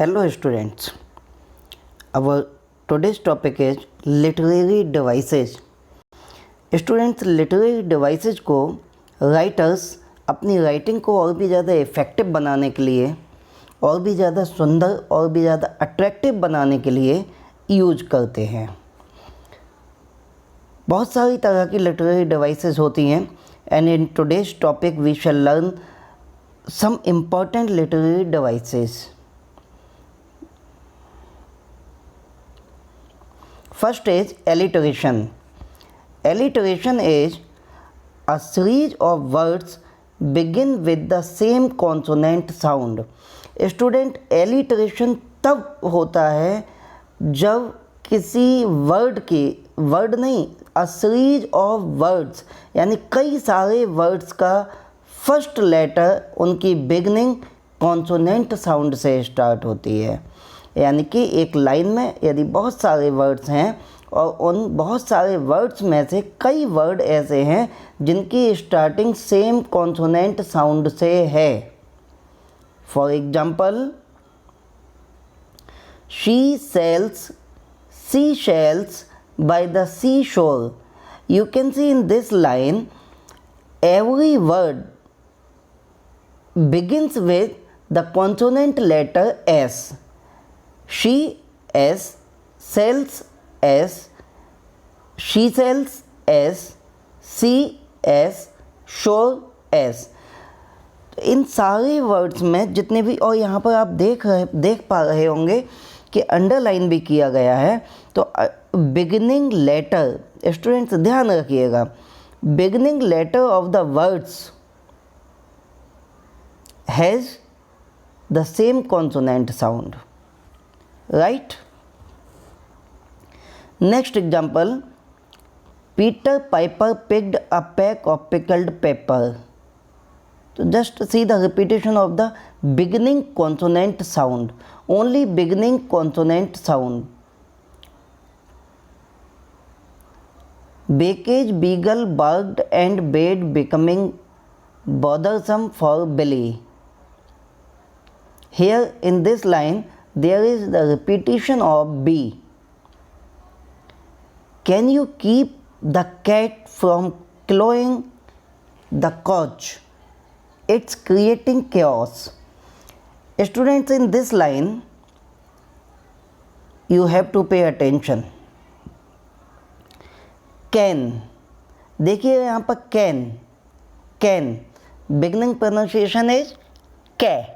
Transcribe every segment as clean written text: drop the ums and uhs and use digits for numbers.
Hello students, our today's topic is literary devices. Students literary devices को writers अपनी writing को और भी ज़्यादा इफ़ेक्टिव बनाने के लिए, और भी ज़्यादा सुंदर और भी ज़्यादा अट्रैक्टिव बनाने के लिए यूज करते हैं। बहुत सारी तरह की लिटरेरी डिवाइसेज होती हैं and in today's topic we shall learn some important literary devices. First is alliteration. Alliteration is a series of words begin with the same consonant sound. Student alliteration तब होता है जब किसी वर्ड नहीं, a series of words यानी कई सारे words का फर्स्ट लेटर उनकी बिगनिंग कॉन्सोनेंट साउंड से स्टार्ट होती है। यानी कि एक लाइन में यदि बहुत सारे वर्ड्स हैं और उन बहुत सारे वर्ड्स में से कई वर्ड ऐसे हैं जिनकी स्टार्टिंग सेम कॉन्सोनेंट साउंड से है। For example, she sells sea shells by the sea shore. You can see in this line every word begins with the consonant letter S. She S, sells S, she sells S, she S, shore S। इन सारे words में जितने भी, और यहाँ पर आप देख पा रहे होंगे कि अंडरलाइन भी किया गया है। तो बिगिनिंग लेटर, स्टूडेंट्स ध्यान रखिएगा, beginning letter of the words has the same consonant sound, right? Next example, Peter Piper picked a peck of pickled pepper. So just see the repetition of the beginning consonant sound, only beginning consonant sound. Baker's beagle barked and bade becoming bothersome for Billy. Here in this line there is the repetition of B. Can you keep the cat from clawing the couch? It's creating chaos. Students, in this line you have to pay attention. Can, देखिए यहाँ पर can beginning pronunciation is K,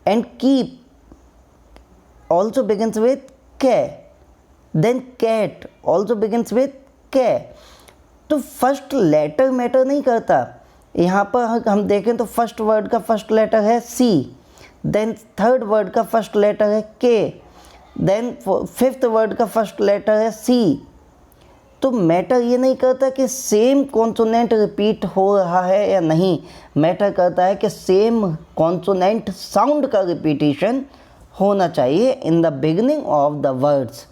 and keep also begins with K, then cat also begins with K। तो first letter matter नहीं करता। यहाँ पर हम देखें तो फर्स्ट वर्ड का फर्स्ट लेटर है C, देन थर्ड वर्ड का फर्स्ट लेटर है K, देन फिफ्थ वर्ड का फर्स्ट लेटर है C। तो मैटर ये नहीं करता कि सेम कॉन्सोनेंट रिपीट हो रहा है या नहीं, मैटर करता है कि सेम कॉन्सोनेंट साउंड का रिपीटिशन होना चाहिए in the beginning of the words.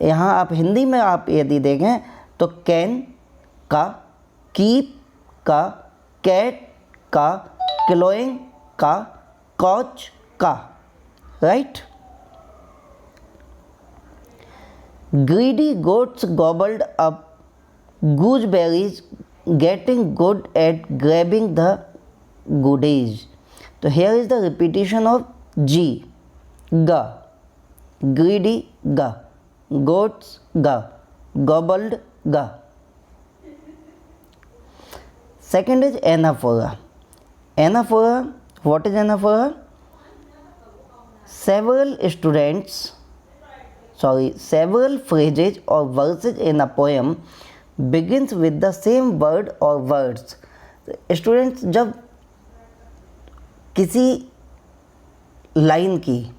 यहाँ आप हिंदी में आप यदि देखें तो कैन का, कीप का, कैट का, क्लोइंग का, कॉच का, right? Greedy goats गॉबल्ड up gooseberries getting good at grabbing the goodies. तो here is the repetition of G, ga, greedy ga, goats ga, gobbled ga. Second is anaphora. Anaphora, what is anaphora? Several phrases or verses in a poem begins with the same word or words. Students, जब किसी line की,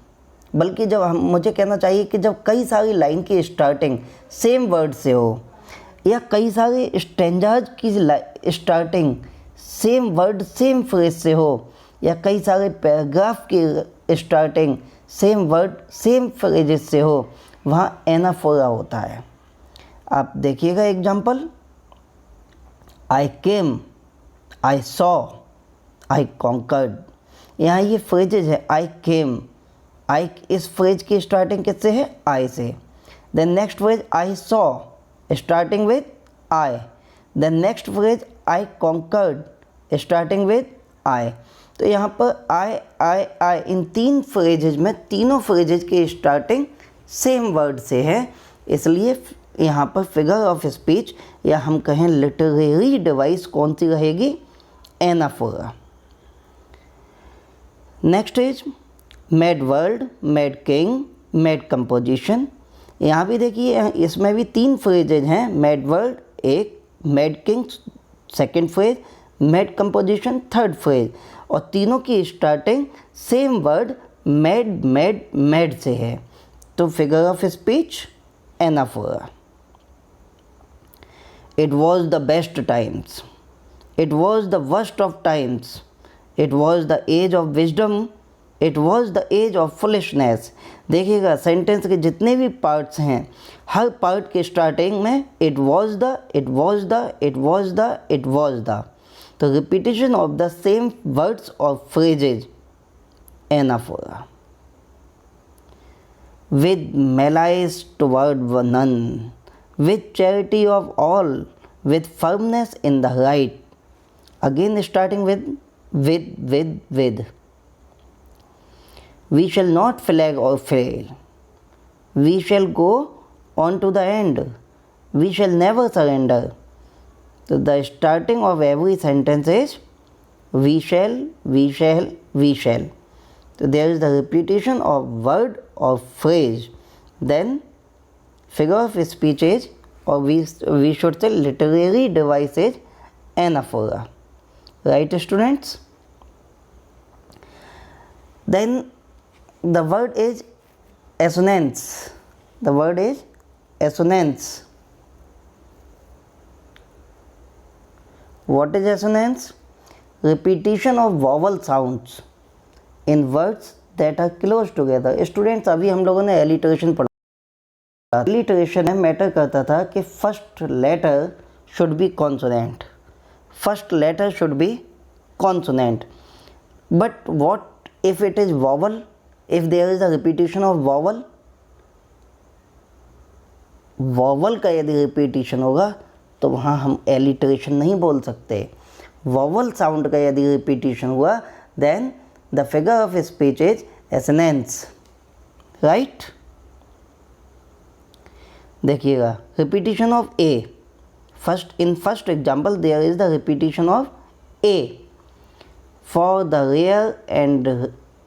बल्कि जब मुझे कहना चाहिए कि जब कई सारी लाइन की स्टार्टिंग सेम वर्ड से हो, या कई सारे स्टैंजाज की starting same word same phrase से हो, या कई सारे पैराग्राफ की starting same word same phrases से हो, वहाँ एनाफोरा होता है। आप देखिएगा example, I came, I saw, I conquered. यहाँ ये फ्रेजेज है, आई केम, आई इस फ्रेज की स्टार्टिंग किससे है? आई से. Then next phrase I saw starting with I. Then next phrase I conquered starting with I. तो यहाँ पर आई इन तीन फ्रेजेज में तीनों फ्रेजेज की स्टार्टिंग सेम वर्ड से है, इसलिए यहाँ पर फिगर ऑफ स्पीच या हम कहें लिटरेरी डिवाइस कौन सी रहेगी? Anaphora. Next is made word, made king, made composition. यहाँ भी देखिए इसमें भी तीन फ्रेजेज हैं. मेड वर्ड एक, made king second phrase, made composition third phrase, और तीनों की starting same word made made made से है. तो figure of speech anaphora. It was the best times, it was the worst of times, it was the age of wisdom, it was the age of foolishness. देखिएगा sentence के जितने भी parts हैं हर part के स्टार्टिंग में it was the, it was the, it was the, it was the. तो repetition of the same words और phrases anaphora. with malice toward none, with charity of all, with firmness in the right. Again starting with. We shall not flag or fail. We shall go on to the end. We shall never surrender. So the starting of every sentence is we shall, we shall, we shall. So there is the repetition of word or phrase. Then figure of speech is, or we should say literary device is anaphora. Right students? Then the word is assonance. The word is assonance. What is assonance? Repetition of vowel sounds in words that are close together. Students अभी हम लोगों ने alliteration पढ़ा. Alliteration में matter करता था कि first letter should be consonant, first letter should be consonant. But what if it is vowel? If there is a repetition of vowel, vowel का यदि रिपीटिशन होगा तो वहाँ हम एलिटरेशन नहीं बोल सकते. वॉवल साउंड का यदि रिपीटिशन हुआ then the figure of speech is assonance. Right? देखिएगा repetition of a. In first example there is the repetition of a. For the rare and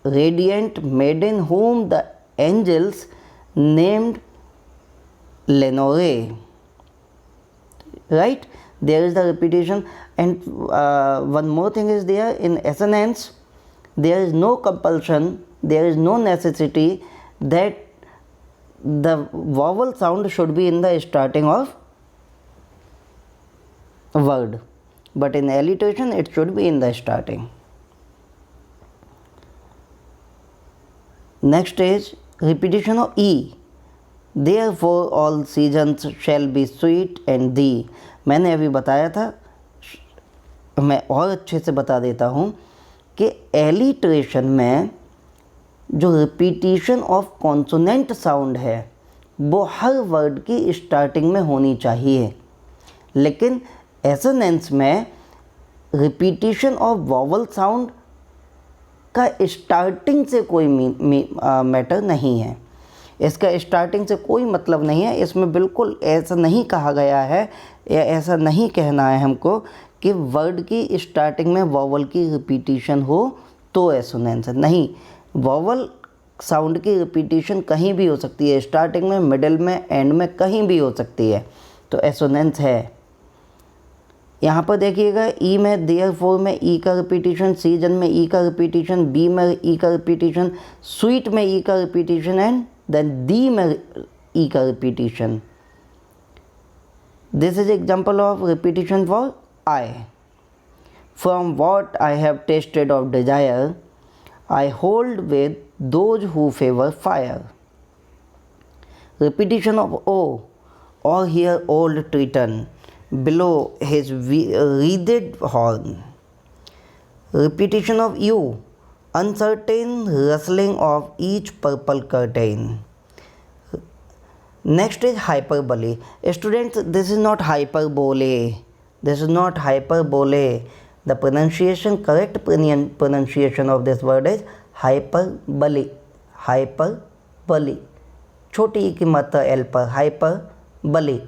radiant maiden whom the angels named Lenore. Right? There is the repetition, and one more thing is there in assonance. There is no compulsion, there is no necessity that the vowel sound should be in the starting of word, but in alliteration it should be in the starting. Next is repetition of E. Therefore all seasons shall be sweet and thee. मैंने अभी बताया था, मैं और अच्छे से बता देता हूँ कि एलिट्रेशन में जो रिपीटिशन ऑफ कॉन्सोनेंट साउंड है वो हर वर्ड की स्टार्टिंग में होनी चाहिए, लेकिन एसोनेंस में रिपीटिशन ऑफ वॉवल साउंड का स्टार्टिंग से कोई मैटर नहीं है. इसका स्टार्टिंग से कोई मतलब नहीं है. इसमें बिल्कुल ऐसा नहीं कहा गया है या ऐसा नहीं कहना है हमको कि वर्ड की स्टार्टिंग में वॉवल की रिपीटिशन हो तो एसोनेंस है. नहीं, वॉवल साउंड की रिपीटिशन कहीं भी हो सकती है, स्टार्टिंग में, मिडिल में, एंड में, कहीं भी हो सकती है, तो एसोनेंस है. यहाँ पर देखिएगा ई में देयरफॉर में ई का रिपीटिशन, सीजन में ई का रिपीटिशन, बी में ई का रिपीटिशन, स्वीट में ई का रिपीटिशन एंड देन दी में ई का repetition. This is example of repetition for I. From what I have tasted of desire, I hold with those who favor fire. Repetition of O. Or hear old Triton below his wreathed horn. Repetition of U. uncertain rustling of each purple curtain. Next is hyperbole. Students, this is not hyperbole. This is not hyperbole. The correct pronunciation of this word is hyperbole. Hyperbole. छोटी ई की मात्रा L पर, hyperbole.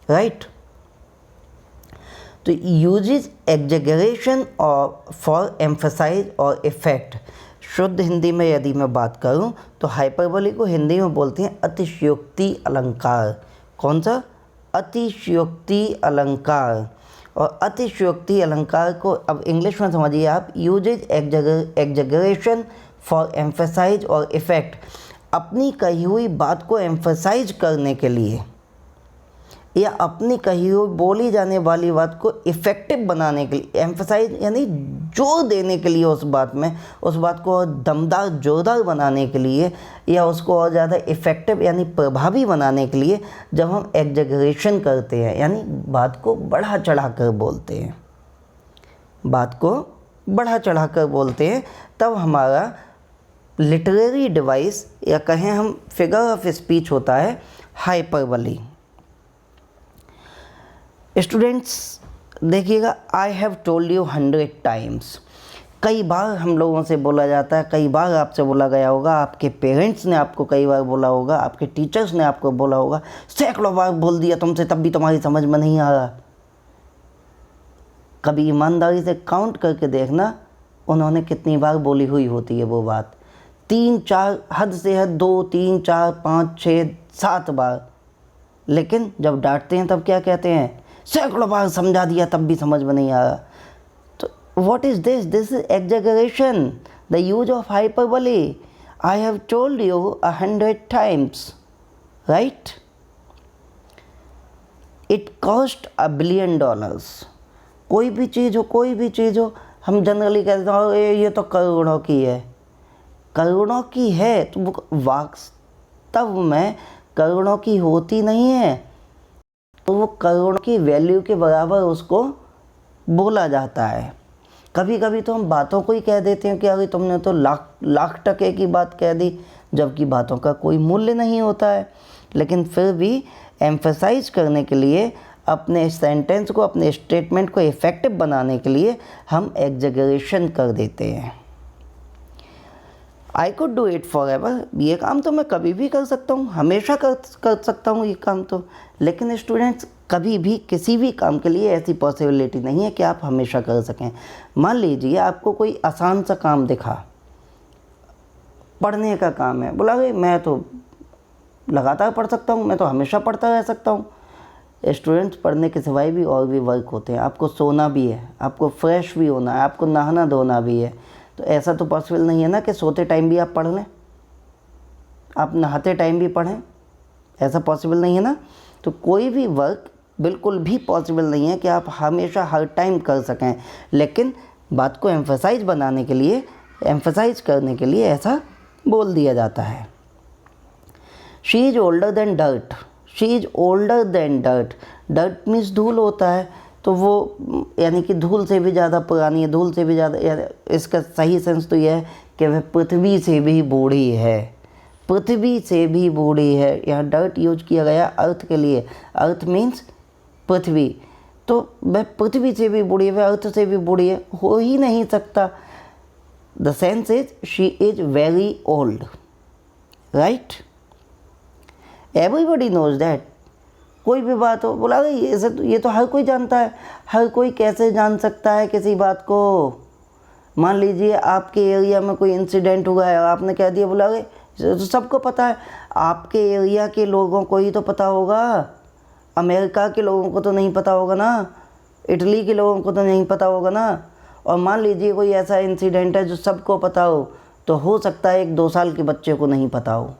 Right? तो usage एग्जेगरेशन और for emphasise और effect. शुद्ध हिंदी में यदि मैं बात करूं तो हाइपरबोली को हिंदी में बोलते हैं अतिशयोक्ति अलंकार. कौन सा? अतिशयोक्ति अलंकार. और अतिशयोक्ति अलंकार को अब इंग्लिश में समझिए आप. यूजेज एग्जेगरेशन फॉर एम्फसाइज और इफेक्ट. अपनी कही हुई बात को एम्फसाइज करने के लिए या अपनी कही हुई बोली जाने वाली बात को इफ़ेक्टिव बनाने के लिए, एम्फसाइज यानी जोर देने के लिए उस बात में, उस बात को और दमदार जोरदार बनाने के लिए या उसको और ज़्यादा इफ़ेक्टिव यानी प्रभावी बनाने के लिए जब हम एग्जेगरेशन करते हैं यानी बात को बढ़ा चढ़ा कर बोलते हैं, बात को बढ़ा चढ़ा कर बोलते हैं, तब हमारा लिटरेरी डिवाइस या कहें हम फिगर ऑफ स्पीच होता है हाइपरबोली. स्टूडेंट्स देखिएगा, आई हैव टोल्ड यू 100 टाइम्स. कई बार हम लोगों से बोला जाता है, कई बार आपसे बोला गया होगा, आपके पेरेंट्स ने आपको कई बार बोला होगा, आपके टीचर्स ने आपको बोला होगा, सैकड़ों बार बोल दिया तुमसे, तब भी तुम्हारी समझ में नहीं आ रहा. कभी ईमानदारी से काउंट करके देखना उन्होंने कितनी बार बोली हुई होती है वो बात. 3-4, हद से हद 2, 3, 4, 5, 6, 7 बार. लेकिन जब डांटते हैं तब क्या कहते हैं? सैकड़ों बार समझा दिया तब भी समझ में नहीं आ रहा. तो what is this? This is exaggeration, the use of hyperbole. I have told you 100 times. Right? It cost $1 billion. कोई भी चीज़ हो हम जनरली कहते हैं ये तो करोड़ों की है. करोड़ों की है तो वास्तव में करोड़ों की होती नहीं है, तो वो करोड़ों की वैल्यू के बराबर उसको बोला जाता है. कभी कभी तो हम बातों को ही कह देते हैं कि अरे तुमने तो लाख टके की बात कह दी, जबकि बातों का कोई मूल्य नहीं होता है. लेकिन फिर भी एम्फसाइज करने के लिए, अपने सेंटेंस को, अपने स्टेटमेंट को इफ़ेक्टिव बनाने के लिए हम एग्जेगरेशन कर देते हैं. I could do it for ever. ये काम तो मैं कभी भी कर सकता हूँ, हमेशा कर सकता हूँ ये काम तो. लेकिन स्टूडेंट्स, कभी भी किसी भी काम के लिए ऐसी पॉसिबिलिटी नहीं है कि आप हमेशा कर सकें. मान लीजिए आपको कोई आसान सा काम दिखा, पढ़ने का काम है, बोला भाई मैं तो लगातार पढ़ सकता हूँ, मैं तो हमेशा पढ़ता रह सकता हूँ. स्टूडेंट्स, पढ़ने के सिवाय भी और भी वर्क होते हैं. आपको सोना भी है, आपको फ्रेश भी होना है, आपको नहाना धोना भी है. तो ऐसा तो पॉसिबल नहीं है ना कि सोते टाइम भी आप पढ़ लें, आप नहाते टाइम भी पढ़ें. ऐसा पॉसिबल नहीं है ना. तो कोई भी वर्क बिल्कुल भी पॉसिबल नहीं है कि आप हमेशा हर टाइम कर सकें. लेकिन बात को एम्फसाइज बनाने के लिए, एम्फसाइज करने के लिए ऐसा बोल दिया जाता है. She is older than dirt. She is older than dirt. Dirt means धूल होता है, तो वो यानी कि धूल से भी ज़्यादा पुरानी है, धूल से भी ज़्यादा. इसका सही सेंस तो यह है कि वह पृथ्वी से भी बूढ़ी है, पृथ्वी से भी बूढ़ी है. यहाँ डर्ट यूज किया गया अर्थ के लिए. अर्थ मीन्स पृथ्वी, तो वह पृथ्वी से भी बूढ़ी है, वह अर्थ से भी बूढ़ी है, हो ही नहीं सकता. The sense is she is very old. Right? Everybody knows that. कोई भी बात हो, बोला ये तो हर कोई जानता है. हर कोई कैसे जान सकता है किसी बात को? मान लीजिए आपके एरिया में कोई इंसिडेंट हुआ है और आपने कह दिया, बोला तो सबको पता है. आपके एरिया के लोगों को ही तो पता होगा, अमेरिका के लोगों को तो नहीं पता होगा ना, इटली के लोगों को तो नहीं पता होगा ना. और मान लीजिए कोई ऐसा इंसिडेंट है जो सबको पता हो सकता है 1-2 साल के बच्चे को नहीं पता हो.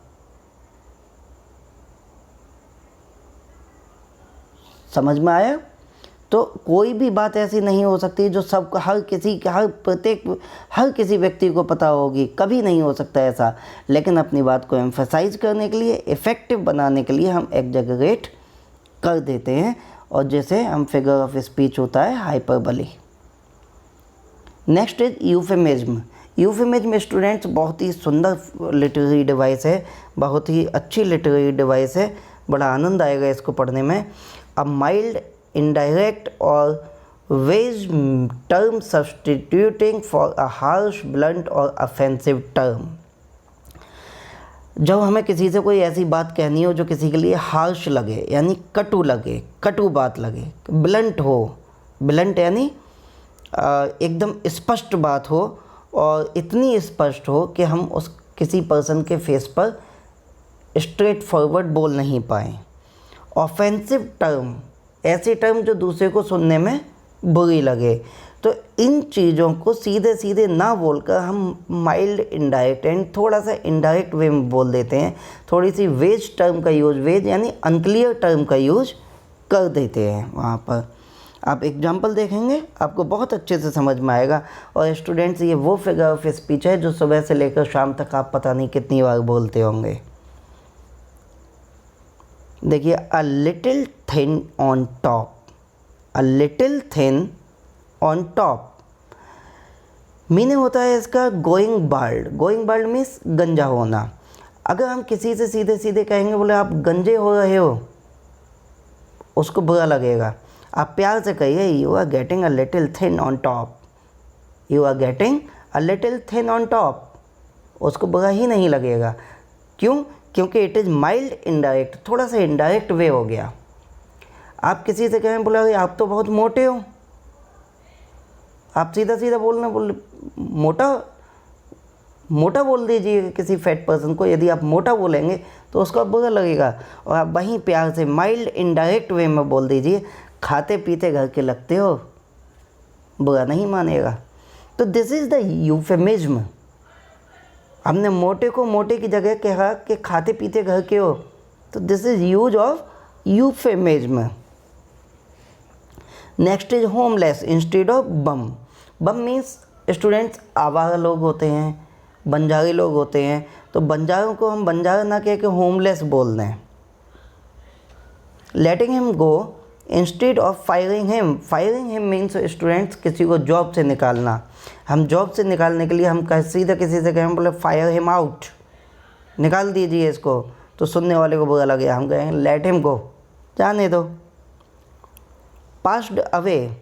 समझ में आया? तो कोई भी बात ऐसी नहीं हो सकती जो सबको, हर किसी व्यक्ति को पता होगी, कभी नहीं हो सकता ऐसा. लेकिन अपनी बात को एम्फसाइज करने के लिए, इफ़ेक्टिव बनाने के लिए हम एग्जेगरेट कर देते हैं, और जैसे हम फिगर ऑफ स्पीच होता है hyperbole. Next is euphemism. Euphemism students बहुत ही सुंदर लिटरेरी डिवाइस है, बहुत ही अच्छी लिटरेरी डिवाइस है, बड़ा आनंद आएगा इसको पढ़ने में। अ माइल्ड, इनडायरेक्ट और vague term substituting for a harsh, blunt और ऑफेंसिव टर्म। जब हमें किसी से कोई ऐसी बात कहनी हो जो किसी के लिए हार्श लगे, यानी कटु लगे, कटु बात लगे, ब्लंट हो, ब्लंट यानी एकदम स्पष्ट बात हो, और इतनी स्पष्ट हो कि हम उस किसी पर्सन के फेस पर स्ट्रेट फॉरवर्ड बोल नहीं पाएँ। ऑफेंसिव टर्म, ऐसी टर्म जो दूसरे को सुनने में बुरी लगे। तो इन चीज़ों को सीधे सीधे ना बोलकर हम माइल्ड, इनडायरेक्ट एंड थोड़ा सा इनडायरेक्ट वे में बोल देते हैं, थोड़ी सी वेज टर्म का यूज, वेज यानी अनक्लियर टर्म का यूज कर देते हैं। वहाँ पर आप एग्जाम्पल देखेंगे आपको बहुत अच्छे से समझ में आएगा। और स्टूडेंट्स, ये वो फिगर ऑफ स्पीच है जो सुबह से लेकर शाम तक आप पता नहीं कितनी बार बोलते होंगे। देखिए, अ little thin on top, a little thin on top meaning होता है इसका going bald. Going bald means गंजा होना। अगर हम किसी से सीधे सीधे कहेंगे बोले आप गंजे हो रहे हो, उसको बुरा लगेगा। आप प्यार से कहिए you are getting a little thin on top, you are getting a little thin on top, उसको बुरा ही नहीं लगेगा। क्यों? क्योंकि इट इज़ माइल्ड इनडायरेक्ट, थोड़ा सा इनडायरेक्ट वे हो गया। आप किसी से कहें बोला आप तो बहुत मोटे हो, आप सीधा सीधा बोलना, बोल मोटा, मोटा बोल दीजिए किसी फैट पर्सन को। यदि आप मोटा बोलेंगे तो उसको बुरा लगेगा। और आप वहीं प्यार से माइल्ड इनडायरेक्ट वे में बोल दीजिए खाते पीते घर के लगते हो, बुरा नहीं मानेगा। तो दिस इज़ द यूफेमिज्म। हमने मोटे को मोटे की जगह कहा कि खाते पीते घर के हो, तो this is use of euphemism. Next is homeless instead of bomb. Bomb means students आवारा लोग होते हैं, बंजारे लोग होते हैं, तो बंजारों को हम बंजारा ना कह के होमलेस बोल दें। लेटिंग him go instead of firing him. Firing him means students किसी को जॉब से निकालना। हम जॉब से निकालने के लिए हम सीधा किसी से कहें बोले फायर हिम आउट, निकाल दीजिए इसको, तो सुनने वाले को बुरा लगे। हम कहें लेट हिम गो, जाने दो। Passed away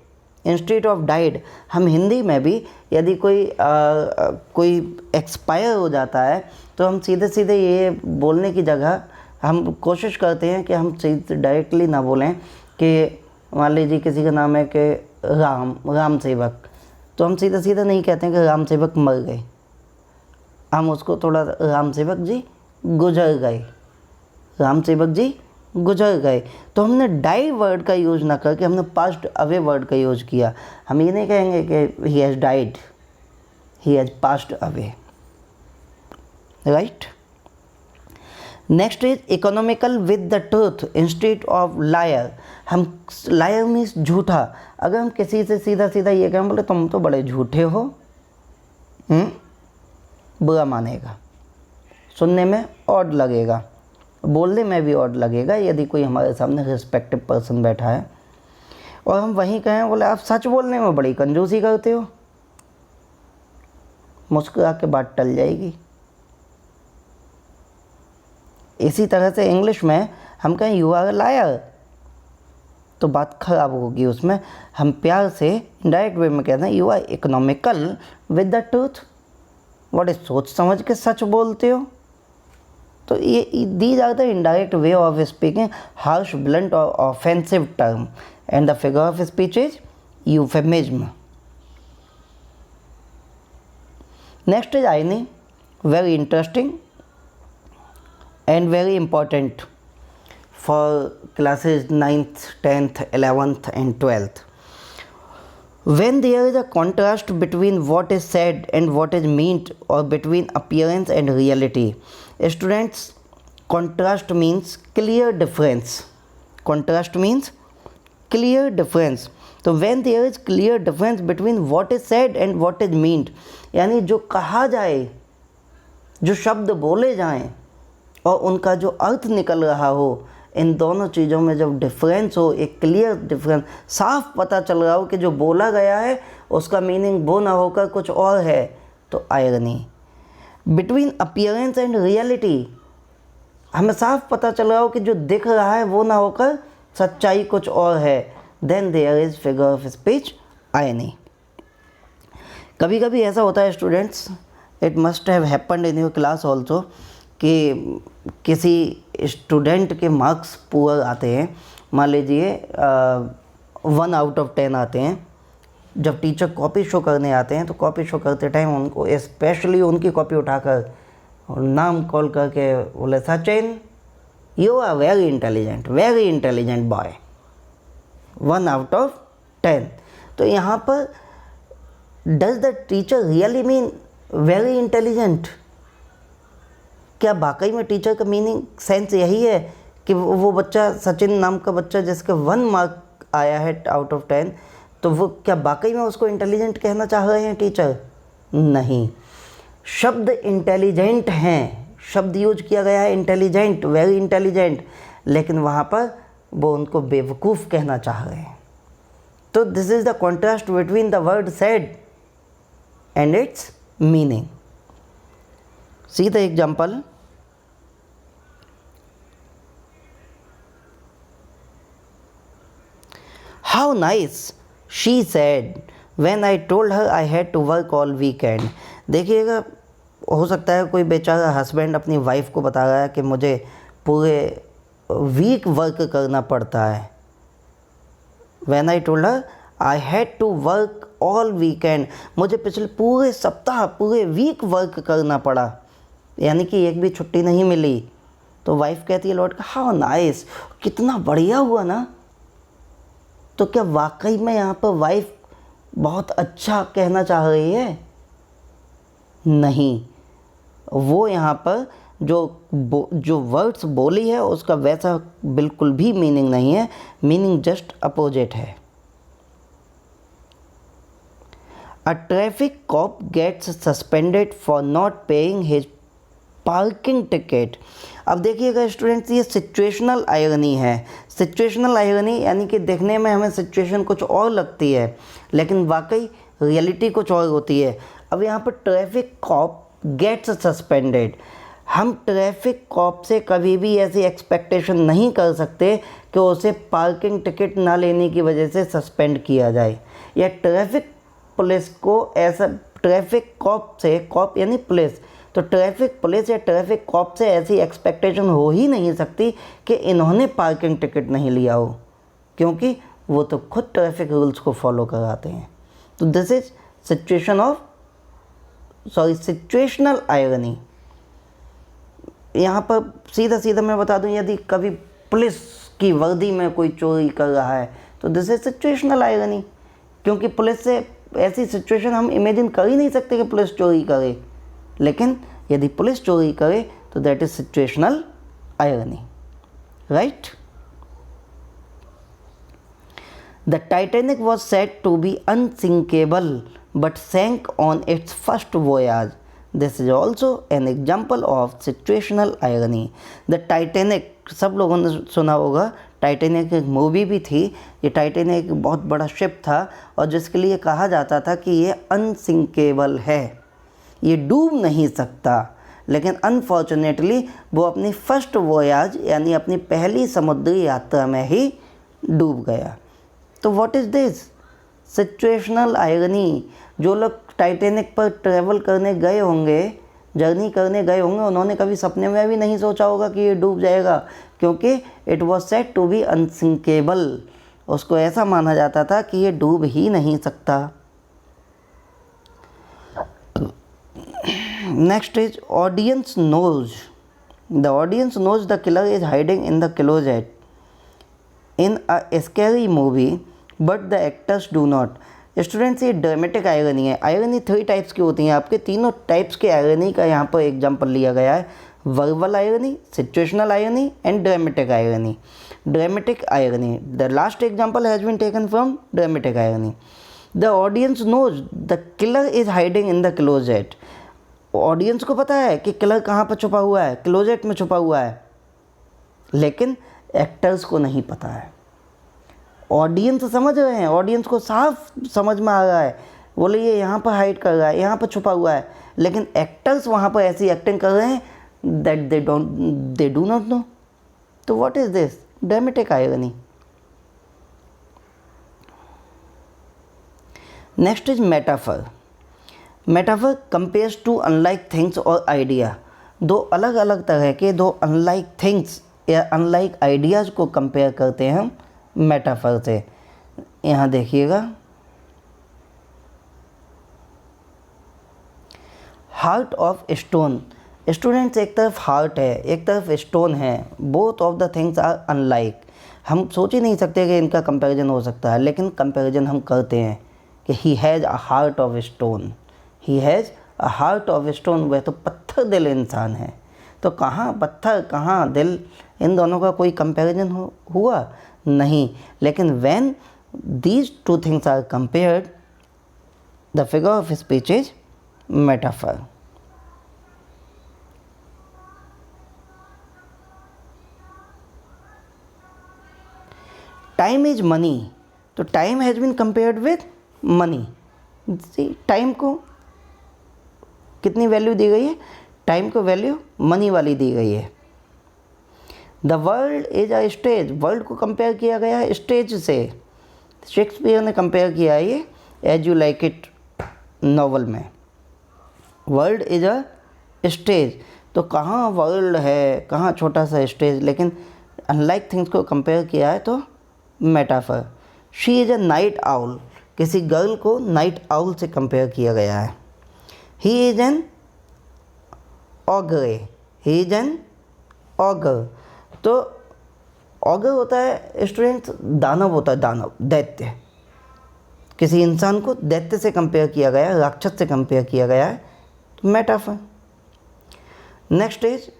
instead of died. हम हिंदी में भी यदि कोई एक्सपायर हो जाता है तो हम सीधे सीधे ये बोलने की जगह हम कोशिश करते हैं कि हम डायरेक्टली ना बोलें कि मान लीजिए किसी का नाम है कि राम सेवक, तो हम सीधा सीधा नहीं कहते हैं कि राम सेवक मर गए, हम उसको थोड़ा राम सेवक जी गुजर गए, राम सेवक जी गुजर गए। तो हमने डाई वर्ड का यूज ना करके हमने पास्ट अवे वर्ड का यूज किया। हम ये नहीं कहेंगे कि he has died, he has passed away, right. Next is economical with the truth instead of liar. हम लायर मीन्स झूठा। अगर हम किसी से सीधा सीधा ये कहें बोले तुम तो बड़े झूठे हो, बुरा मानेगा, सुनने में ऑड लगेगा, बोलने में भी ऑड लगेगा यदि कोई हमारे सामने रिस्पेक्टिव पर्सन बैठा है। और हम वहीं कहें बोले आप सच बोलने में बड़ी कंजूसी करते हो, मुस्कुरा के बात टल जाएगी। इसी तरह से इंग्लिश में हम कहें यू आर अ लायर, तो बात खराब होगी। उसमें हम प्यार से डायरेक्ट वे में कहते हैं you are economical with the truth, बड़े सोच समझ के सच बोलते हो। तो ये these are the indirect way of speaking harsh, blunt और offensive term, and the figure of speech is euphemism. Next is irony, very interesting and very important for classes 9th, 10th, 11th and 12th. When there is a contrast between what is said and what is meant, or between appearance and reality. Students, contrast means clear difference. Contrast means clear difference. तो when there is clear difference between what is said and what is meant, यानी जो कहा जाए, जो शब्द बोले जाएं और उनका जो अर्थ निकल रहा हो, इन दोनों चीज़ों में जब डिफरेंस हो, एक क्लियर डिफरेंस, साफ पता चल रहा हो कि जो बोला गया है उसका मीनिंग वो ना होकर कुछ और है, तो irony. Between appearance and reality, हमें साफ पता चल रहा हो कि जो दिख रहा है वो ना होकर सच्चाई कुछ और है, then there is figure of speech, irony. कभी कभी ऐसा होता है students, it must have happened in your class also, कि किसी स्टूडेंट के मार्क्स पुअर आते हैं, मान लीजिए 1 आउट ऑफ 10 आते हैं। जब टीचर कॉपी शो करने आते हैं तो कॉपी शो करते टाइम उनको स्पेशली उनकी कॉपी उठाकर और नाम कॉल करके बोले, Sachin you are very intelligent boy, 1 out of 10। तो यहाँ पर does the teacher really mean very intelligent? क्या वाकई में टीचर का मीनिंग सेंस यही है कि वो बच्चा, सचिन नाम का बच्चा जिसका 1 मार्क आया है आउट ऑफ 10, तो वो क्या वाकई में उसको इंटेलिजेंट कहना चाह रहे हैं टीचर? नहीं, शब्द इंटेलिजेंट हैं, शब्द यूज किया गया है इंटेलिजेंट, वेरी इंटेलिजेंट, लेकिन वहाँ पर वो उनको बेवकूफ़ कहना चाह रहे हैं। तो this is the contrast between the word said and it's meaning. See the example. How nice, she said when I told her I had to work all weekend. देखिएगा, हो सकता है कोई बेचारा हस्बैंड अपनी वाइफ को बता रहा है कि मुझे पूरे वीक वर्क करना पड़ता है। When I told her I had to work all weekend, मुझे पिछले पूरे सप्ताह, पूरे वीक वर्क करना पड़ा, यानी कि एक भी छुट्टी नहीं मिली। तो वाइफ कहती है लौट कर, हाउ नाइस, कितना बढ़िया हुआ ना। तो क्या वाकई में यहाँ पर वाइफ बहुत अच्छा कहना चाह रही है? नहीं, वो यहाँ पर जो वर्ड्स बोली है उसका वैसा बिल्कुल भी मीनिंग नहीं है, मीनिंग जस्ट अपोजिट है। A traffic cop gets suspended for not paying his parking ticket. अब देखिएगा स्टूडेंट्स, ये सिचुएशनल आयरनी है। सिचुएशनल आयरनी यानी कि देखने में हमें सिचुएशन कुछ और लगती है लेकिन वाकई रियलिटी कुछ और होती है। अब यहाँ पर ट्रैफिक कॉप गेट्स सस्पेंडेड, हम ट्रैफिक कॉप से कभी भी ऐसी एक्सपेक्टेशन नहीं कर सकते कि उसे पार्किंग टिकट ना लेने की वजह से सस्पेंड किया जाए, या ट्रैफिक पुलिस को ऐसा, ट्रैफिक कॉप से, कॉप यानी पुलिस, तो ट्रैफिक पुलिस या ट्रैफिक कॉप से ऐसी एक्सपेक्टेशन हो ही नहीं सकती कि इन्होंने पार्किंग टिकट नहीं लिया हो, क्योंकि वो तो खुद ट्रैफिक रूल्स को फॉलो कराते हैं। तो दिस इज सिचुएशनल आयरनी। यहाँ पर सीधा मैं बता दूँ, यदि कभी पुलिस की वर्दी में कोई चोरी कर रहा है तो दिस इज सिचुएशनल आयरनी, क्योंकि पुलिस से ऐसी सिचुएशन हम इमेजिन कर ही नहीं सकते कि पुलिस चोरी करे, लेकिन यदि पुलिस चोरी करे तो that is situational irony, right. The Titanic was said to be unsinkable but sank on its first voyage. This is also an example of situational irony. The Titanic, सब लोगों ने सुना होगा, टाइटैनिक एक मूवी भी थी। ये टाइटैनिक एक बहुत बड़ा शिप था और जिसके लिए कहा जाता था कि ये अनसिंकेबल है, ये डूब नहीं सकता, लेकिन अनफॉर्चुनेटली वो अपनी फर्स्ट वोयाज यानी अपनी पहली समुद्री यात्रा में ही डूब गया। तो what is this? Situational irony. जो लोग टाइटैनिक पर ट्रैवल करने गए होंगे, जर्नी करने गए होंगे, उन्होंने कभी सपने में भी नहीं सोचा होगा कि ये डूब जाएगा, क्योंकि it was said to be unsinkable. उसको ऐसा माना जाता था कि ये डूब ही नहीं सकता। Next is audience knows. The audience knows the killer is hiding in the closet in a scary movie but the actors do not. Students, ये ड्रामेटिक आयरनी है। आयरनी 3 टाइप्स की होती हैं, आपके तीनों टाइप्स के आयरनी का यहाँ पर एग्जाम्पल लिया गया है। Verbal irony, situational irony and dramatic irony. Dramatic irony, the last example has been taken from dramatic irony. The audience knows the killer is hiding in the closet. Audience को पता है कि किलर कहाँ पर छुपा हुआ है, क्लोजेट में छुपा हुआ है, लेकिन एक्टर्स को नहीं पता है। ऑडियंस समझ रहे हैं, ऑडियंस को साफ समझ में आ रहा है, बोले ये यहाँ पर हाइड कर रहा है, यहाँ पर छुपा हुआ है, लेकिन एक्टर्स वहाँ पर ऐसी एक्टिंग कर रहे हैं that they do not know. तो what is this? Dramatic irony. Next is metaphor. Metaphor compares two unlike things और आइडिया। दो अलग अलग तरह के, दो अनलाइक थिंग्स या अनलाइक आइडियाज़ को कंपेयर करते हैं हम मेटाफर से। यहाँ देखिएगा, हार्ट ऑफ स्टोन। स्टूडेंट्स, एक तरफ हार्ट है, एक तरफ स्टोन है, both of the things are unlike. हम सोच ही नहीं सकते कि इनका कंपैरिजन हो सकता है, लेकिन कंपैरिजन हम करते हैं कि he has a heart of stone, he has a heart of stone. वह तो पत्थर दिल इंसान है। तो कहाँ पत्थर कहाँ दिल, इन दोनों का कोई कंपैरिजन हुआ नहीं। लेकिन when these two things are compared, the figure of speech is metaphor. Time is money. तो time has been compared with money. Time को कितनी वैल्यू दी गई है? टाइम को वैल्यू मनी वाली दी गई है। The world is a stage. World को कंपेयर किया गया है स्टेज से। शेक्सपियर ने कंपेयर किया है ये as you like it novel में। World is a stage. तो कहाँ वर्ल्ड है, कहाँ छोटा सा स्टेज, लेकिन अनलाइक थिंग्स को कंपेयर किया है तो metaphor. She is a night owl. किसी गर्ल को नाइट आउल से कंपेयर किया गया है। He is an auger. He is an auger. तो ऑगर होता है स्टूडेंट, दानव होता है, दानव, दैत्य। किसी इंसान को दैत्य से कंपेयर किया गया है, राक्षस से कंपेयर किया गया है, तो मेटाफर। नेक्स्ट इज,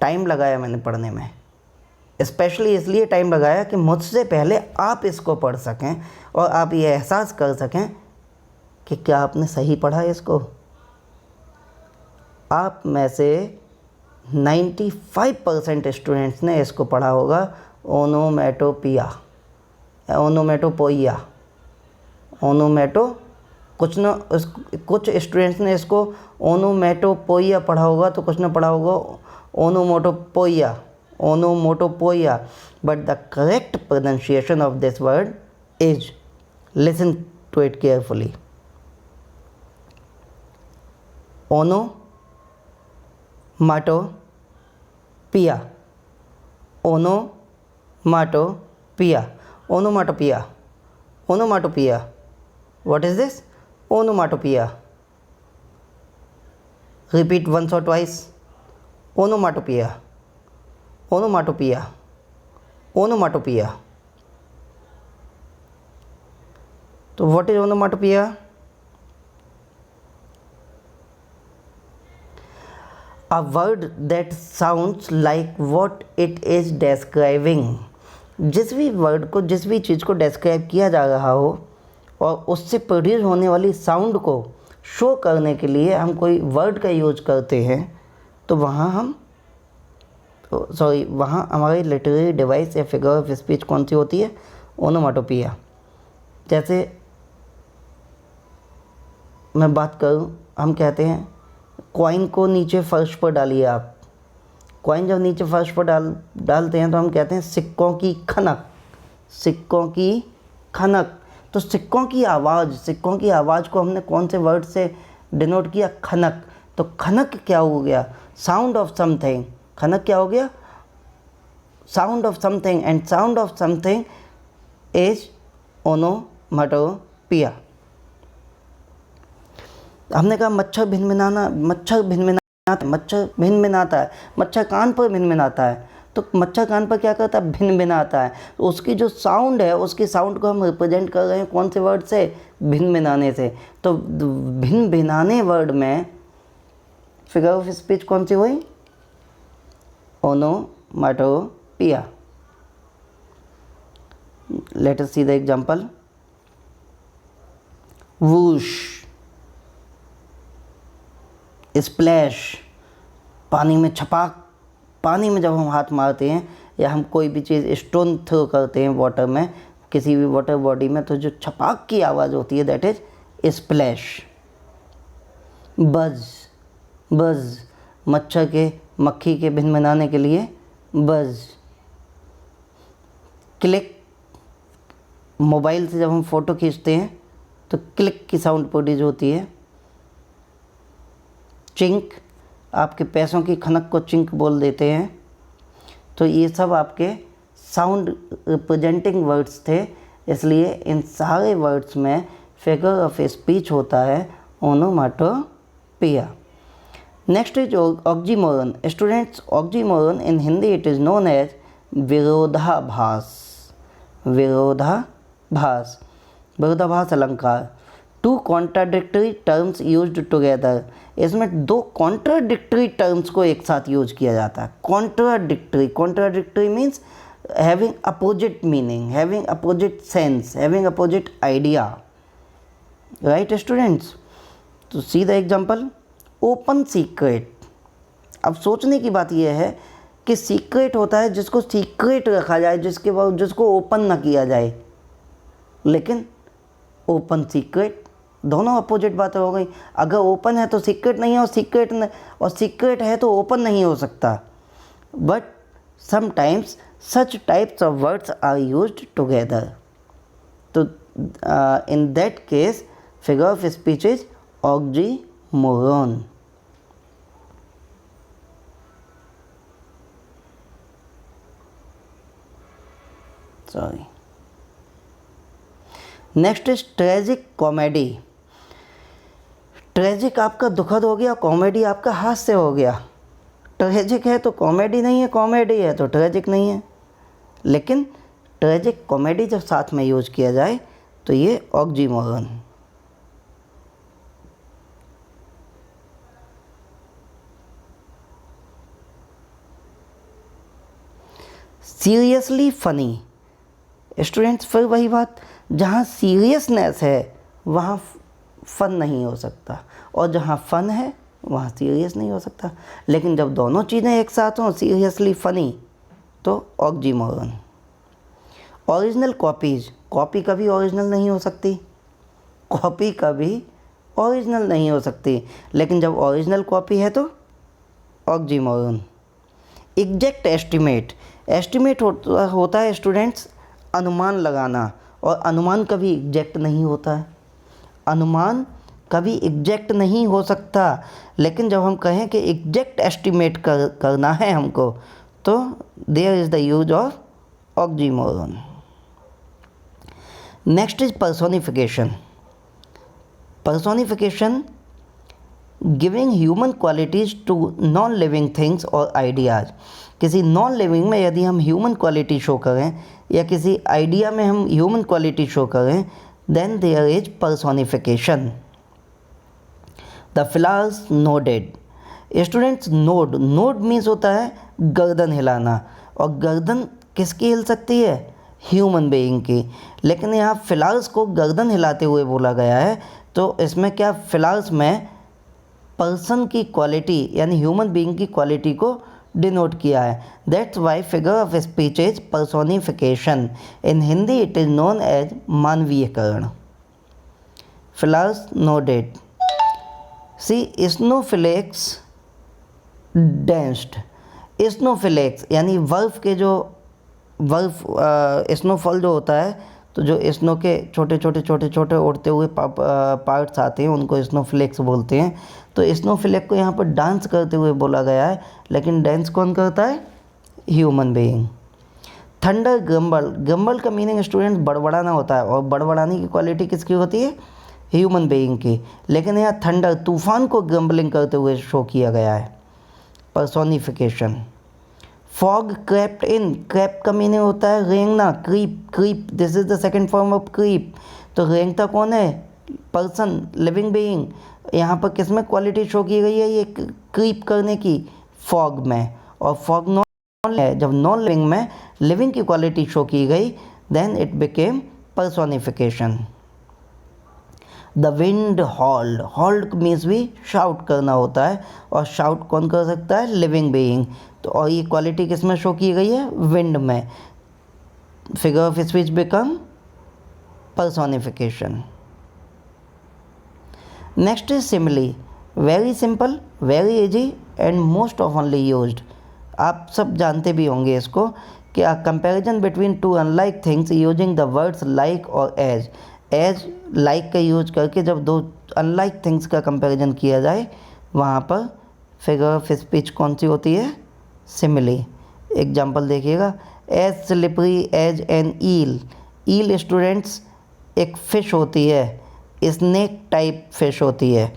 टाइम लगाया मैंने पढ़ने में, स्पेशली इसलिए टाइम लगाया कि मुझसे पहले आप इसको पढ़ सकें और आप ये एहसास कर सकें कि क्या आपने सही पढ़ा इसको। आप में से 95% स्टूडेंट्स ने इसको पढ़ा होगा, ओनोमेटोपिया, ओनोमेटोपोइया, ओनोमेटो कुछ स्टूडेंट्स ने इसको ओनोमेटोपोइया पढ़ा होगा, तो कुछ ने पढ़ा होगा onomatopoeia, onomatopoeia. But the correct pronunciation of this word is, listen to it carefully, onomatopoeia, onomatopoeia, onomatopoeia, onomatopoeia. What is this? Onomatopoeia. Repeat once or twice. Onomatopoeia, onomatopoeia, onomatopoeia. So what is onomatopoeia? A word that sounds like what it is describing. जिस भी word को, जिस भी चीज़ को describe किया जा रहा हो और उससे प्रोड्यूस होने वाली साउंड को शो करने के लिए हम कोई वर्ड का यूज करते हैं, तो वहाँ वहाँ हमारी लिटरेरी डिवाइस या फिगर ऑफ स्पीच कौन सी होती है? ओनोमाटोपिया। जैसे मैं बात करूँ, हम कहते हैं कॉइन को नीचे फर्श पर डालिए आप। कॉइन जब नीचे फर्श पर डालते हैं तो हम कहते हैं सिक्कों की खनक, सिक्कों की खनक। तो सिक्कों की आवाज़ को हमने कौन से वर्ड से डिनोट किया? खनक। तो खनक क्या हो गया? Sound of something. खनक क्या हो गया? Sound of something, and sound of something is onomatopoeia. हमने कहा मच्छर भिनभिनाना, मच्छर भिनभिनाता है, मच्छर कान पर भिनभिनाता है। तो मच्छर कान पर क्या करता है? भिनभिनाता है। उसकी जो साउंड है, उसकी साउंड को हम रिप्रेजेंट कर रहे हैं कौन से वर्ड से? भिनभिनाने से। तो भिनभिनाने वर्ड में फिगर ऑफ स्पीच कौन सी हुई? Onomatopoeia. Let us see the example. Whoosh, splash, पानी में छपाक। पानी में जब हम हाथ मारते हैं या हम कोई भी चीज़ स्टोन थ्रो करते हैं वाटर में, किसी भी वाटर बॉडी में, तो जो छपाक की आवाज़ होती है that is splash. Buzz, buzz मच्छर के, मक्खी के भिनभिनाने के लिए बज़। क्लिक, मोबाइल से जब हम फ़ोटो खींचते हैं तो क्लिक की साउंड प्रोड्यूस होती है। चिंक, आपके पैसों की खनक को चिंक बोल देते हैं। तो ये सब आपके साउंड रिप्रेजेंटिंग वर्ड्स थे, इसलिए इन सारे वर्ड्स में फिगर ऑफ स्पीच होता है onomatopoeia. Next is oxymoron. Students, oxymoron in Hindi it is known as विरोधाभास। विरोधाभास, विरोधाभास अलंकार। Two contradictory terms used together. इसमें दो कॉन्ट्राडिक्टरी टर्म्स को एक साथ यूज किया जाता है। Contradictory, contradictory means having opposite meaning, having opposite sense, having opposite idea, right students? तो सीधा एग्जाम्पल, ओपन सीक्रेट। अब सोचने की बात यह है कि सीक्रेट होता है जिसको सीक्रेट रखा जाए, जिसके बाद जिसको ओपन ना किया जाए, लेकिन ओपन सीक्रेट दोनों अपोजिट बातें हो गई। अगर ओपन है तो सीक्रेट नहीं है, और सीक्रेट है तो ओपन नहीं हो सकता। But sometimes such types of words are used together. So in that case figure of speech is oxymoron. Sorry. Next is tragic comedy. Tragic आपका दुखद हो गया, कॉमेडी आपका हास्य हो गया। ट्रेजिक है तो कॉमेडी नहीं है, कॉमेडी है तो ट्रेजिक नहीं है। लेकिन ट्रेजिक कॉमेडी जब साथ में यूज किया जाए तो ये ऑक्सीमोरन। Seriously funny. स्टूडेंट्स, फिर वही बात, जहाँ सीरियसनेस है वहाँ फन नहीं हो सकता, और जहाँ फन है वहाँ सीरियस नहीं हो सकता। लेकिन जब दोनों चीज़ें एक साथ हों, सीरियसली फ़नी, तो ऑक्सीमोरन। ओरिजिनल कॉपीज़, कॉपी कभी ओरिजिनल नहीं हो सकती, कॉपी कभी ओरिजिनल नहीं हो सकती, लेकिन जब ओरिजिनल कॉपी है तो ऑक्सीमोरन। एग्जैक्ट एस्टिमेट, एस्टिमेट होता है स्टूडेंट्स अनुमान लगाना, और अनुमान कभी एग्जैक्ट नहीं होता है। अनुमान कभी एग्जैक्ट नहीं हो सकता, लेकिन जब हम कहें कि एग्जैक्ट एस्टिमेट करना है हमको, तो there is the use of oxymoron. Next is personification. Personification, giving human qualities to non living things और आइडियाज़। किसी नॉन लिविंग में यदि हम ह्यूमन क्वालिटी शो करें, या किसी आइडिया में हम ह्यूमन क्वालिटी शो करें, then there is personification. The flowers nodded. Students, nod means होता है गर्दन हिलाना, और गर्दन किसकी हिल सकती है? ह्यूमन बीइंग की। लेकिन यहाँ फ्लावर्स को गर्दन हिलाते हुए बोला गया है, तो इसमें क्या फ्लावर्स में पर्सन की क्वालिटी यानी ह्यूमन बीइंग की क्वालिटी को डिनोट किया है। That's why figure of speech is personification. In Hindi it is known as मानवीयकरण। Flowers nodded. See snowflakes danced. Snowflakes यानी बर्फ़ के जो स्नोफॉल जो होता है, तो जो स्नो के छोटे उड़ते हुए पार्ट्स आते हैं उनको स्नोफ्लेक्स बोलते हैं। तो स्नोफ्लेक को यहाँ पर डांस करते हुए बोला गया है, लेकिन डांस कौन करता है? Human being. Thunder grumble. Grumble का मीनिंग स्टूडेंट बड़बड़ाना होता है, और बड़बड़ाने की क्वालिटी किसकी होती है? ह्यूमन बीइंग की। लेकिन यहाँ थंडर तूफान को ग्रम्बलिंग करते हुए शो किया गया है। Personification. Fog crept in. Crept का मीनिंग होता है रेंगना, creep. This is the second form of creep. तो रेंगता कौन है? Person, living being. यहाँ पर किस में क्वालिटी शो की गई है? ये क्रीप करने की, फॉग में। और फॉग नॉन है, जब नॉन लिविंग में लिविंग की क्वालिटी शो की गई, then it became personification. The wind howled. Howled means भी शाउट करना होता है, और शाउट कौन कर सकता है? Living being. तो और ये क्वालिटी किस में शो की गई है? विंड में। Figure of speech become personification. Next is simile. Very simple, very easy and most oftenly used. आप सब जानते भी होंगे इसको कि a comparison between two unlike things using the words like और as like का यूज करके जब दो unlike things का comparison किया जाए वहाँ पर फिगर ऑफ स्पीच कौन सी होती है? सिमिली. एग्जाम्पल देखिएगा. As slippery as an eel. Eel students एक फ़िश होती है, स्नेक टाइप फिश होती है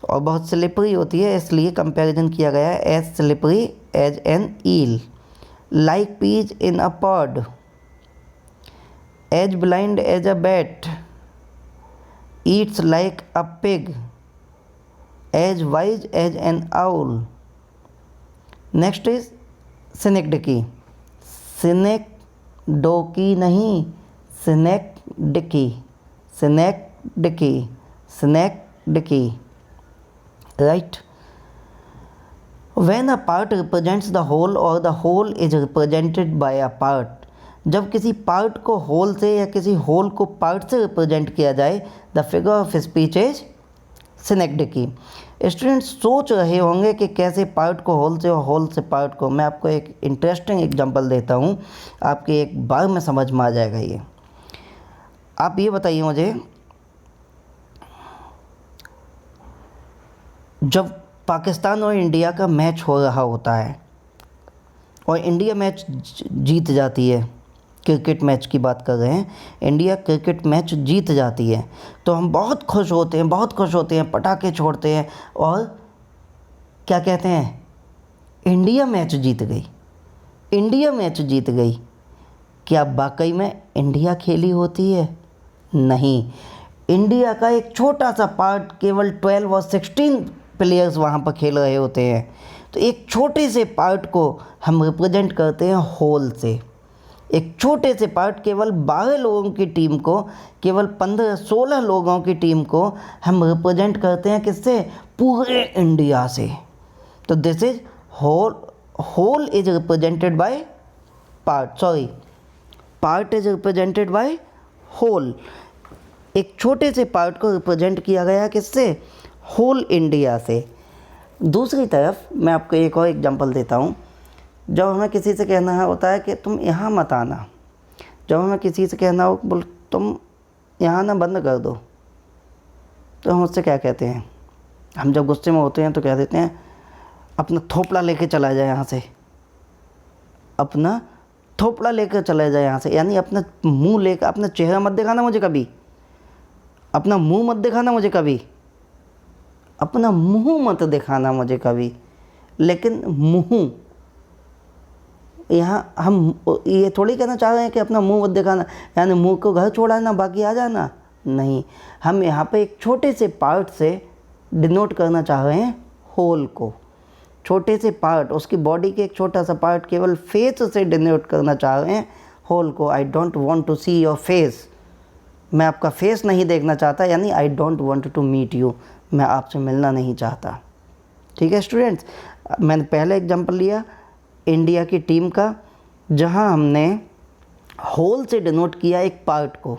और बहुत स्लिपरी होती है, इसलिए कंपैरिजन किया गया है as slippery as an eel. Like peas in a pod. As blind as a bat. Eats like a pig. As wise as an owl. Next is synecdoche. Synecdoche नहीं, synecdoche. Synecdoche, synecdoche. Right. When a part represents the whole or the whole is represented by a part. जब किसी part को whole से या किसी whole को part से represent किया जाए the figure of speech is synecdoche. Students सोच रहे होंगे कि कैसे पार्ट को होल से और होल से पार्ट को. मैं आपको एक इंटरेस्टिंग एग्जांपल देता हूँ, आपके एक बार में समझ में आ जाएगा ये. आप ये बताइए मुझे, जब पाकिस्तान और इंडिया का मैच हो रहा होता है और इंडिया मैच जीत जाती है, क्रिकेट मैच की बात कर रहे हैं, इंडिया क्रिकेट मैच जीत जाती है तो हम बहुत खुश होते हैं, बहुत खुश होते हैं, पटाखे छोड़ते हैं और क्या कहते हैं? इंडिया मैच जीत गई, इंडिया मैच जीत गई. क्या वाकई में इंडिया खेली होती है? नहीं. इंडिया का एक छोटा सा पार्ट, केवल 12 और 16 प्लेयर्स वहाँ पर खेल रहे होते हैं. तो एक छोटे से पार्ट को हम रिप्रेजेंट करते हैं होल से. एक छोटे से पार्ट, केवल 12 लोगों की टीम को, केवल 15-16 लोगों की टीम को हम रिप्रेजेंट करते हैं किससे? पूरे इंडिया से. तो this is whole is represented by part. Sorry, part is represented by whole. एक छोटे से पार्ट को रिप्रेजेंट किया गया किससे? होल इंडिया से. दूसरी तरफ मैं आपको एक और एग्जांपल देता हूँ. जब हमें किसी से कहना होता है कि तुम यहाँ मत आना, जब हमें किसी से कहना हो बोल तुम यहाँ ना बंद कर दो, तो हम उससे क्या कहते हैं? हम जब गुस्से में होते हैं तो कह देते हैं अपना थोपड़ा लेके चला जाए यहाँ से, अपना थोपड़ा लेकर चला जाए यहाँ से. यानी अपना मुंह लेकर, अपना चेहरा मत दिखाना मुझे कभी, अपना मुंह मत दिखाना मुझे कभी, अपना मुंह मत दिखाना मुझे कभी. लेकिन मुंह, यहाँ हम ये थोड़ी कहना चाह रहे हैं कि अपना मुंह मत दिखाना यानी मुंह को घर छोड़ाना बाकी आ जाना. नहीं, हम यहाँ पे एक छोटे से पार्ट से डिनोट करना चाह रहे हैं होल को. छोटे से पार्ट, उसकी बॉडी के एक छोटा सा पार्ट, केवल फेस से डिनोट करना चाह रहे हैं होल को. I don't want to see your face. मैं आपका फेस नहीं देखना चाहता, यानी I don't want to meet you. मैं आपसे मिलना नहीं चाहता. ठीक है स्टूडेंट्स, मैंने पहले एग्जांपल लिया इंडिया की टीम का, जहां हमने होल से डिनोट किया एक पार्ट को.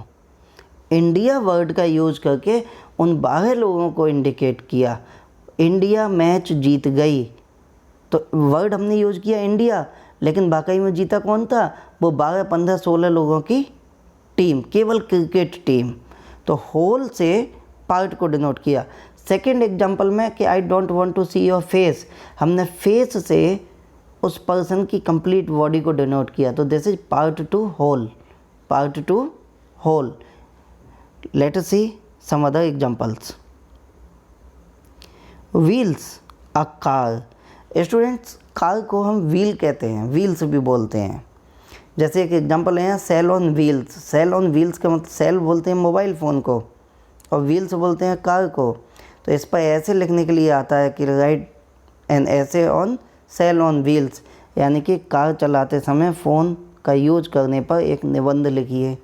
इंडिया वर्ड का यूज करके उन 12 लोगों को इंडिकेट किया. इंडिया मैच जीत गई, तो वर्ड हमने यूज किया इंडिया, लेकिन वाकई में जीता कौन था? वो 12, 15, 16 लोगों की टीम, केवल क्रिकेट टीम. तो होल से पार्ट को डिनोट किया. सेकेंड एग्जाम्पल में कि I don't want to see your face, हमने फेस से उस पर्सन की कंप्लीट बॉडी को डिनोट किया. तो this is part to whole, part to whole. Let us see some other examples. Wheels, a car. Students, car को हम wheel कहते हैं, व्हील्स भी बोलते हैं. जैसे एक एग्जांपल है sale on wheels. Sale on wheels का मतलब सेल बोलते हैं मोबाइल फ़ोन को और व्हील्स बोलते हैं कार को. तो इस पर ऐसे लिखने के लिए आता है कि राइट एन ऐसे ऑन सेल ऑन व्हील्स, यानी कि कार चलाते समय फ़ोन का यूज करने पर एक निबंध लिखिए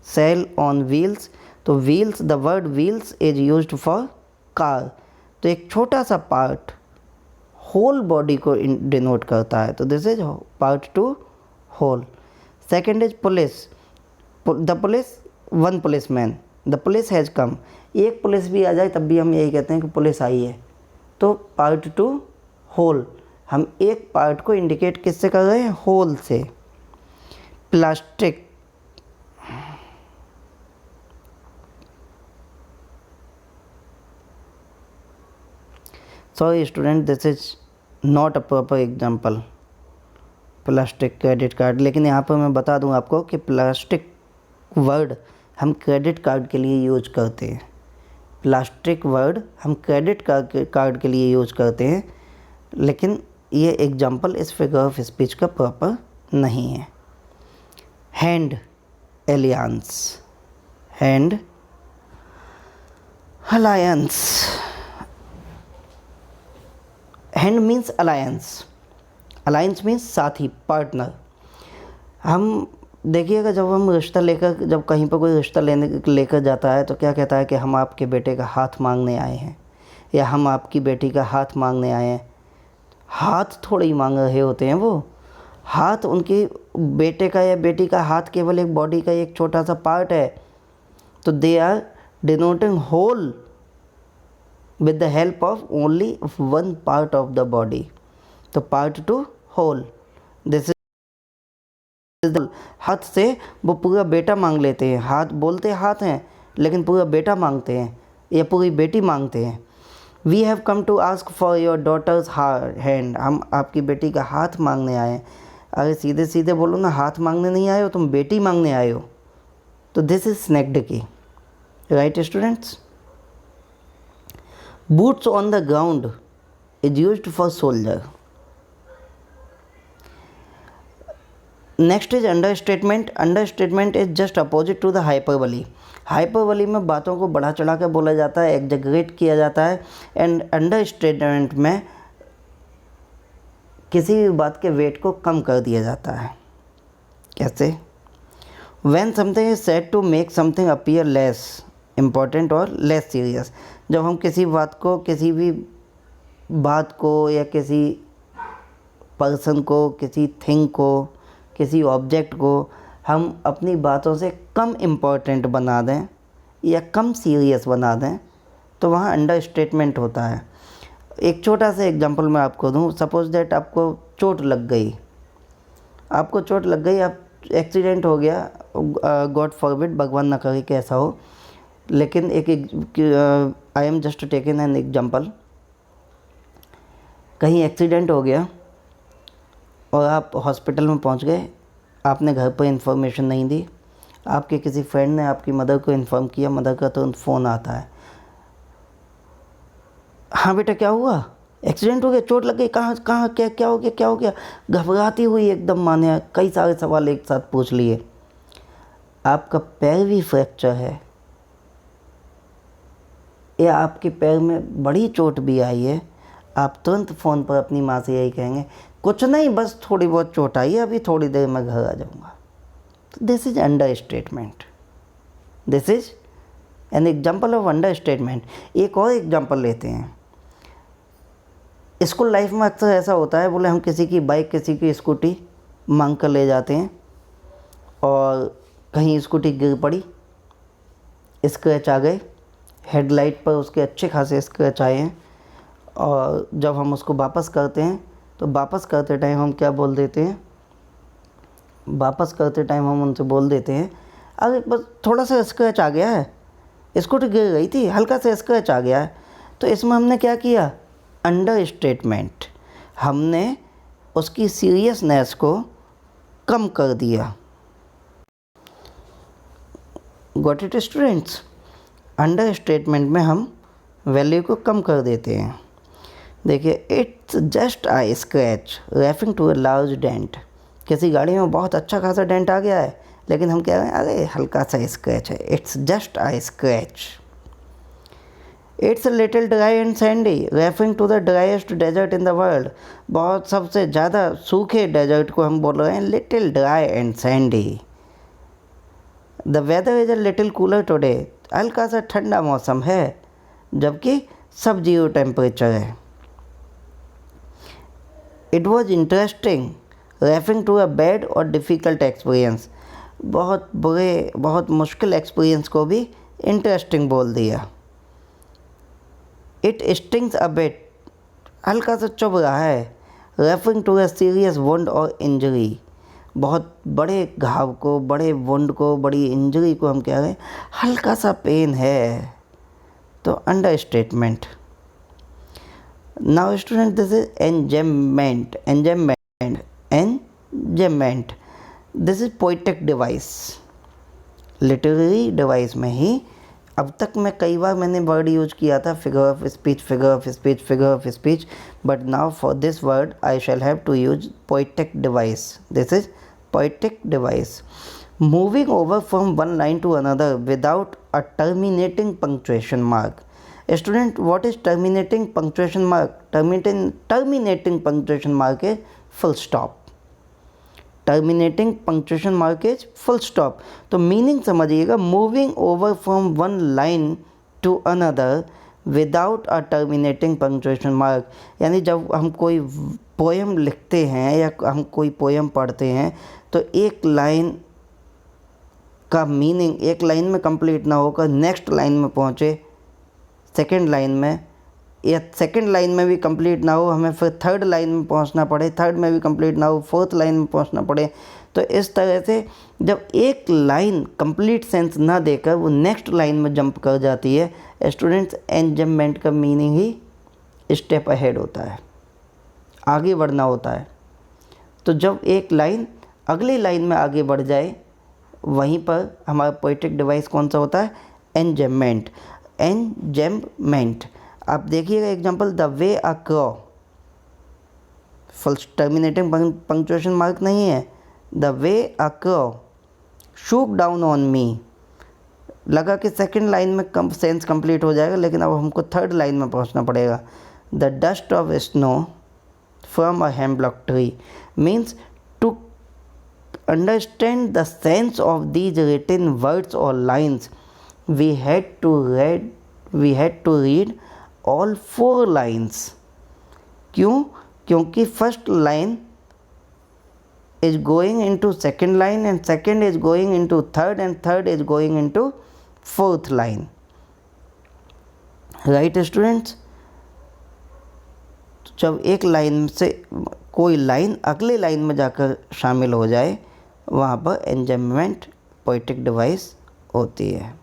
सेल ऑन व्हील्स. तो wheels, the word wheels is used for car. तो एक छोटा सा पार्ट होल बॉडी को डिनोट करता है. तो this is part to whole. Second is police. The police one policeman, the police has come. एक पुलिस भी आ जाए तब भी हम यही कहते हैं कि पुलिस आई है। तो पार्ट टू होल, हम एक पार्ट को इंडिकेट किससे कर रहे हैं? होल से। Plastic, sorry student, this is not a proper example, plastic credit card. लेकिन यहाँ पर मैं बता दूँ आपको कि प्लास्टिक वर्ड हम क्रेडिट कार्ड के लिए यूज करते हैं। प्लास्टिक वर्ड हम क्रेडिट कार्ड के लिए यूज करते हैं, लेकिन ये एग्जाम्पल इस फिगर ऑफ स्पीच का प्रॉपर नहीं है। Hand aliens, hand alliance, hand means alliance, alliance means साथी, पार्टनर। हम देखिएगा जब हम रिश्ता लेकर, जब कहीं पर कोई रिश्ता लेकर जाता है तो क्या कहता है कि हम आपके बेटे का हाथ मांगने आए हैं, या हम आपकी बेटी का हाथ मांगने आए हैं। हाथ थोड़े ही मांग रहे होते हैं वो, हाथ उनके बेटे का या बेटी का हाथ केवल एक बॉडी का एक छोटा सा पार्ट है। तो they are denoting whole with the help of only one part of the body. तो part to whole, this is the हाथ से वो पूरा बेटा मांग लेते हैं। हाथ बोलते हाथ हैं लेकिन पूरा बेटा मांगते हैं या पूरी बेटी मांगते हैं। We have come to ask for your daughter's hand, हम आपकी बेटी का हाथ मांगने आए हैं। अरे सीधे सीधे बोलो ना, हाथ मांगने नहीं आए हो तुम, बेटी मांगने आए हो। तो दिस इज स्नैक्ड की, right students. Boots on the ground is used for soldier. Next is understatement. Understatement is just opposite to the hyperbole. Hyperbole में बातों को बढ़ा चढ़ा कर बोला जाता है, एग्जैगरेट किया जाता है। एंड अंडरस्टेटमेंट में किसी भी बात के वेट को कम कर दिया जाता है। कैसे? When something is said to make something appear less important or less serious, जब हम किसी बात को, किसी भी बात को या किसी पर्सन को, किसी थिंग को, किसी ऑब्जेक्ट को हम अपनी बातों से कम इम्पोर्टेंट बना दें या कम सीरियस बना दें, तो वहाँ अंडरस्टेटमेंट होता है। एक छोटा सा एग्जांपल मैं आपको दूँ। सपोज दैट आपको चोट लग गई, आपको चोट लग गई, आप एक्सीडेंट हो गया, गॉड फॉरबिड, भगवान ना करे कि ऐसा हो, लेकिन I am just taken an example. कहीं एक्सीडेंट हो गया और आप हॉस्पिटल में पहुंच गए, आपने घर पर इन्फॉर्मेशन नहीं दी, आपके किसी फ्रेंड ने आपकी मदर को इन्फॉर्म किया, मदर का तुरंत फ़ोन आता है, हाँ बेटा क्या हुआ, एक्सीडेंट हो गया, चोट लग गई, कहाँ कहाँ, क्या हो गया, क्या हो गया। घबराती हुई एकदम माने कई सारे सवाल एक साथ पूछ लिए। आपका पैर भी फ्रैक्चर है या आपके पैर में बड़ी चोट भी आई है, आप तुरंत फ़ोन पर अपनी माँ से यही कहेंगे, कुछ नहीं बस थोड़ी बहुत चोट आई है, अभी थोड़ी देर में घर आ जाऊँगा। तो this is under statement, this is an example of under statement. एक और एग्जाम्पल लेते हैं। स्कूल लाइफ में अक्सर ऐसा होता है, बोले हम किसी की बाइक, किसी की स्कूटी मांग कर ले जाते हैं और कहीं स्कूटी गिर पड़ी, स्क्रैच आ गए, हेडलाइट पर उसके अच्छे खासे स्क्रैच आए हैं, और जब हम उसको वापस करते हैं तो वापस करते टाइम हम क्या बोल देते हैं, वापस करते टाइम हम उनसे बोल देते हैं, अरे बस थोड़ा सा स्क्रैच आ गया है, स्कूटी गिर गई थी, हल्का सा स्क्रैच आ गया है। तो इसमें हमने क्या किया? अंडर स्टेटमेंट, हमने उसकी सीरियसनेस को कम कर दिया। Got it students? Understatement में हम वैल्यू को कम कर देते हैं। देखिए, it's just a scratch referring to a large dent. किसी गाड़ी में बहुत अच्छा खासा डेंट आ गया है, लेकिन हम कह रहे हैं अरे हल्का सा स्क्रैच है, it's just a scratch. It's little dry and sandy referring to the driest desert in the world. बहुत सबसे ज़्यादा सूखे डेजर्ट को हम बोल रहे हैं little dry and sandy. The weather is a little cooler today, हल्का सा ठंडा मौसम है जबकि सब 0 टेम्परेचर है। It was interesting referring to a bad और डिफ़िकल्ट एक्सपीरियंस। बहुत बुरे, बहुत मुश्किल एक्सपीरियंस को भी इंटरेस्टिंग बोल दिया। इट स्टिंग्स अ बिट, हल्का सा चुभ रहा है। Referring to a serious wound और इंजरी, बहुत बड़े घाव को, बड़े वुंड को, बड़ी इंजरी को हम कह रहे हैं हल्का सा पेन है, तो understatement. Now student, this is enjambment, enjambment this is poetic device. Literary device में ही अब तक मैं कई बार मैंने वर्ड यूज किया था figure of speech, figure of speech, figure of speech, but now for this word I shall have to use poetic device. This is poetic device. Moving over from one line to another without a terminating punctuation mark. Student, what is terminating punctuation mark? Terminating punctuation mark is full stop. Terminating punctuation mark is full stop. तो meaning समझिएगा, moving over from one line to another without a terminating punctuation mark, यानी जब हम कोई poem लिखते हैं या हम कोई पोएम पढ़ते हैं तो एक लाइन का मीनिंग एक लाइन में कंप्लीट ना होकर नेक्स्ट लाइन में पहुँचे, सेकेंड लाइन में, या सेकंड लाइन में भी कंप्लीट ना हो, हमें फिर थर्ड लाइन में पहुंचना पड़े, थर्ड में भी कंप्लीट ना हो, फोर्थ लाइन में पहुंचना पड़े। तो इस तरह से जब एक लाइन कंप्लीट सेंस ना देकर वो नेक्स्ट लाइन में जंप कर जाती है, स्टूडेंट्स, एंजम्पमेंट का मीनिंग ही स्टेप अहेड होता है, आगे बढ़ना होता है। तो जब एक लाइन अगली लाइन में आगे बढ़ जाए, वहीं पर हमारा पोएटिक डिवाइस कौन सा होता है? एंजम्पमेंट। एंजम्पमेंट, आप देखिएगा example, the way a क्रॉ, full terminating punctuation mark नहीं है। The way a क्रॉ shook down on me, लगा कि सेकंड लाइन में कम सेंस कंप्लीट हो जाएगा, लेकिन अब हमको थर्ड लाइन में पहुंचना पड़ेगा। The dust of snow from a hemlock tree means to understand the sense of these written words और lines we had to read all 4 lines. क्यों? क्योंकि first line is going into second line and second is going into third and third is going into fourth line. Right students? जब एक line से कोई line अगले line में जाकर शामिल हो जाए, वहाँ पर एंजम्पमेंट पोएटिक डिवाइस होती है।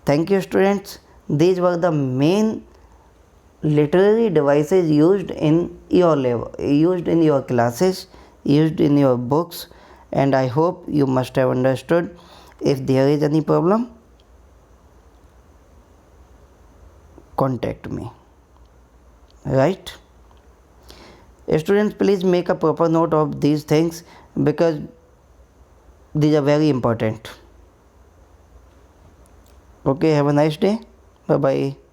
Thank you students. These were the main literary devices used in your used in your classes, used in your books, and I hope you must have understood. If there is any problem, contact me. Right? Students, please make a proper note of these things because these are very important. Okay, have a nice day. Bye bye.